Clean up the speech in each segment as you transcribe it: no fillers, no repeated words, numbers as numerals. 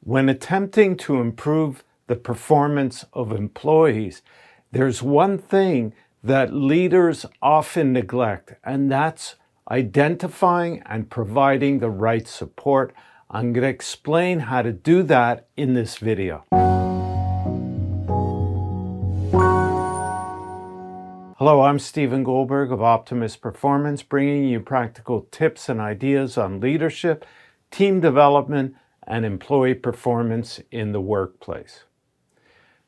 When attempting to improve the performance of employees, there's one thing that leaders often neglect, and that's identifying and providing the right support. I'm going to explain how to do that in this video. Hello, I'm Stephen Goldberg of Optimus Performance, bringing you practical tips and ideas on leadership, team development, and employee performance in the workplace.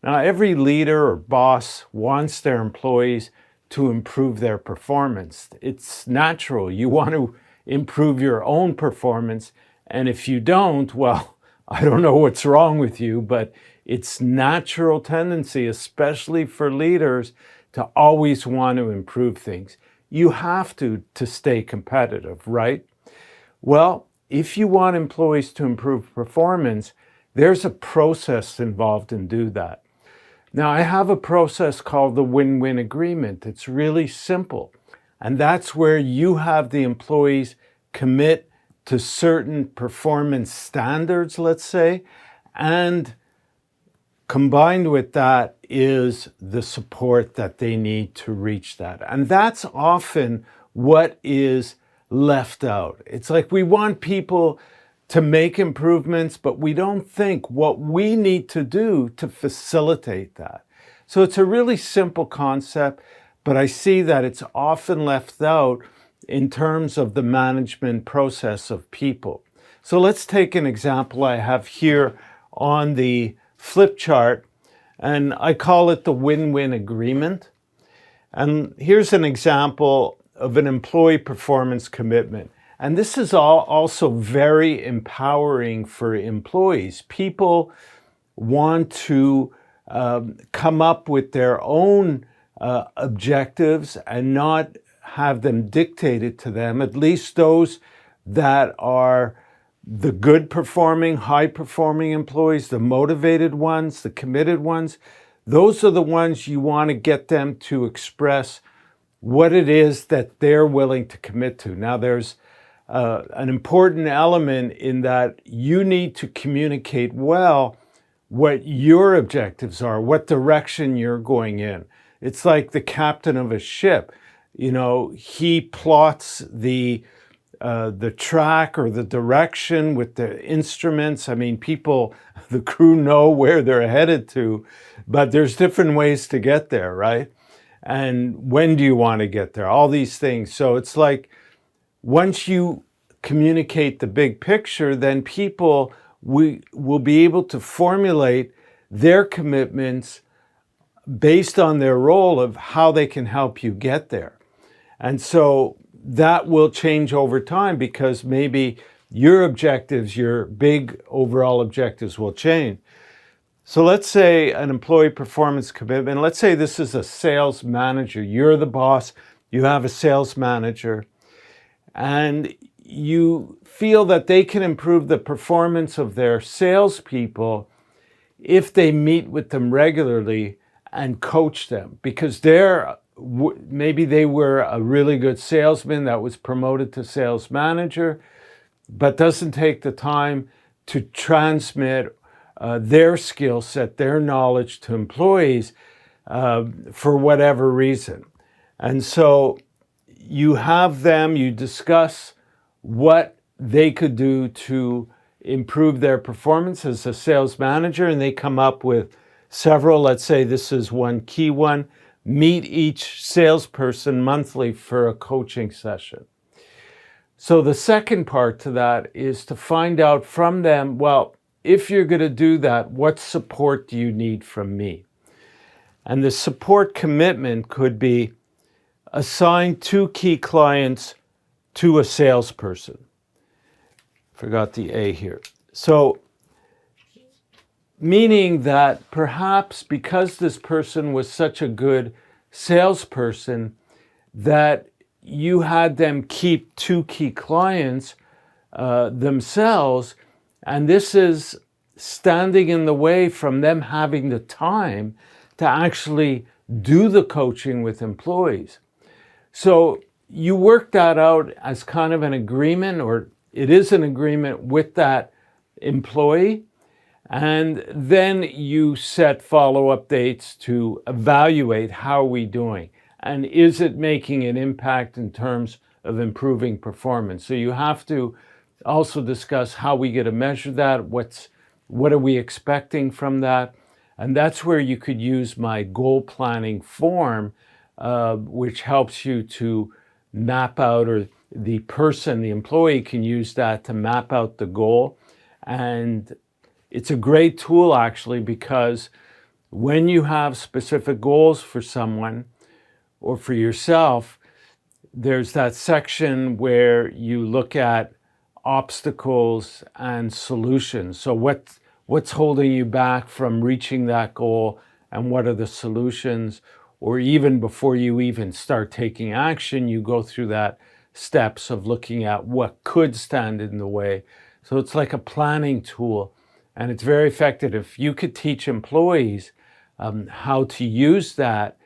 Now, every leader or boss wants their employees to improve their performance. It's natural. You want to improve your own performance, and if you don't, well, I don't know what's wrong with you, but it's natural tendency, especially for leaders, to always want to improve things. You have to stay competitive, right? Well, if you want employees to improve performance, there's a process involved in do that. Now, I have a process called the win-win agreement. It's really simple. And that's where you have the employees commit to certain performance standards, let's say, and combined with that is the support that they need to reach that. And that's often what is left out. It's like we want people to make improvements, but we don't think what we need to do to facilitate that. So it's a really simple concept, but I see that it's often left out in terms of the management process of people. So let's take an example I have here on the flip chart, and I call it the win-win agreement. And here's an example of an employee performance commitment. And this is also very empowering for employees. People want to come up with their own objectives and not have them dictated to them, at least those that are the good performing, high performing employees, the motivated ones, the committed ones. Those are the ones you want to get them to express what it is that they're willing to commit to. Now, there's an important element in that you need to communicate well what your objectives are, what direction you're going in. It's like the captain of a ship. You know, he plots the track or the direction with the instruments. I mean, people, the crew know where they're headed to, but there's different ways to get there, right? And when do you want to get there? All these things. So it's like once you communicate the big picture, then people will be able to formulate their commitments based on their role of how they can help you get there. And so that will change over time because maybe your objectives, your big overall objectives will change. So let's say an employee performance commitment. Let's say this is a sales manager. You're the boss. You have a sales manager. And you feel that they can improve the performance of their salespeople if they meet with them regularly and coach them. Because maybe they were a really good salesman that was promoted to sales manager, but doesn't take the time to transmit their skill set, their knowledge to employees for whatever reason. And so you have them, you discuss what they could do to improve their performance as a sales manager, and they come up with several. Let's say this is one key one: meet each salesperson monthly for a coaching session. So the second part to that is to find out from them, well, if you're going to do that, what support do you need from me? And the support commitment could be assign 2 key clients to a salesperson. Forgot the A here. So, meaning that perhaps because this person was such a good salesperson, that you had them keep 2 key clients themselves, and this is standing in the way from them having the time to actually do the coaching with employees. So you work that out as kind of an agreement, or it is an agreement with that employee, And then you set follow-up dates to evaluate how are we doing and is it making an impact in terms of improving performance. So you have to also discuss how we get to measure that, what are we expecting from that. And that's where you could use my goal planning form, which helps you to map out, or the employee can use that to map out the goal. And it's a great tool actually, because when you have specific goals for someone or for yourself, there's that section where you look at obstacles and solutions. So what's holding you back from reaching that goal, and what are the solutions? Or even before you even start taking action, you go through that steps of looking at what could stand in the way. So it's like a planning tool, and it's very effective. If you could teach employees how to use that,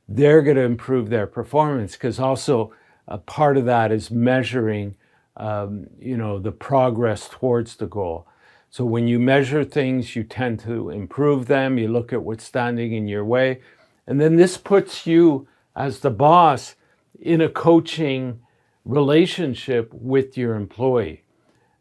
they're going to improve their performance, because also a part of that is measuring the progress towards the goal. So when you measure things, you tend to improve them. You look at what's standing in your way. And then this puts you as the boss in a coaching relationship with your employee.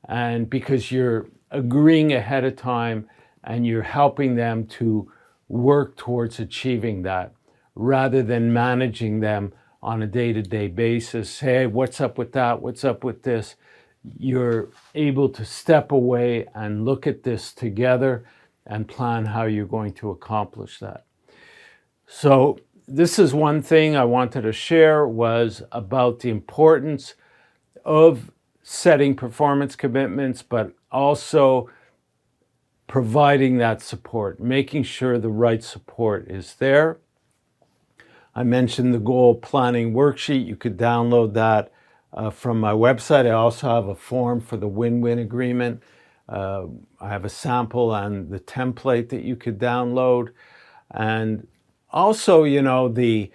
And because you're agreeing ahead of time and you're helping them to work towards achieving that, rather than managing them on a day-to-day basis. Hey, what's up with that? What's up with this? You're able to step away and look at this together and plan how you're going to accomplish that. So this is one thing I wanted to share, was about the importance of setting performance commitments, but also providing that support, making sure the right support is there. I mentioned the goal planning worksheet. You could download that from my website. I also have a form for the win-win agreement. I have a sample and the template that you could download. And also, the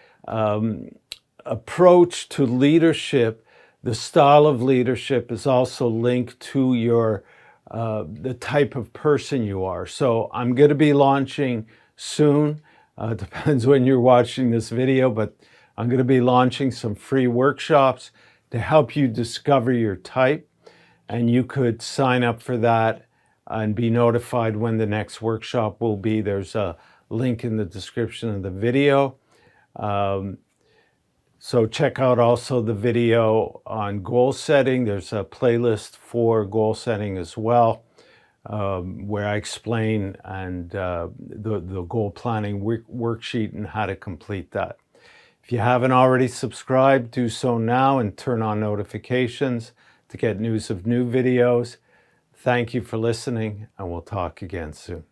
approach to leadership, the style of leadership is also linked to your the type of person you are. So I'm going to be launching soon. Depends when you're watching this video, but I'm going to be launching some free workshops to help you discover your type. And you could sign up for that and be notified when the next workshop will be. There's a link in the description of the video. So check out also the video on goal setting. There's a playlist for goal setting as well, where I explain the goal planning worksheet and how to complete that. If you haven't already subscribed, do so now and turn on notifications to get news of new videos. Thank you for listening, and we'll talk again soon.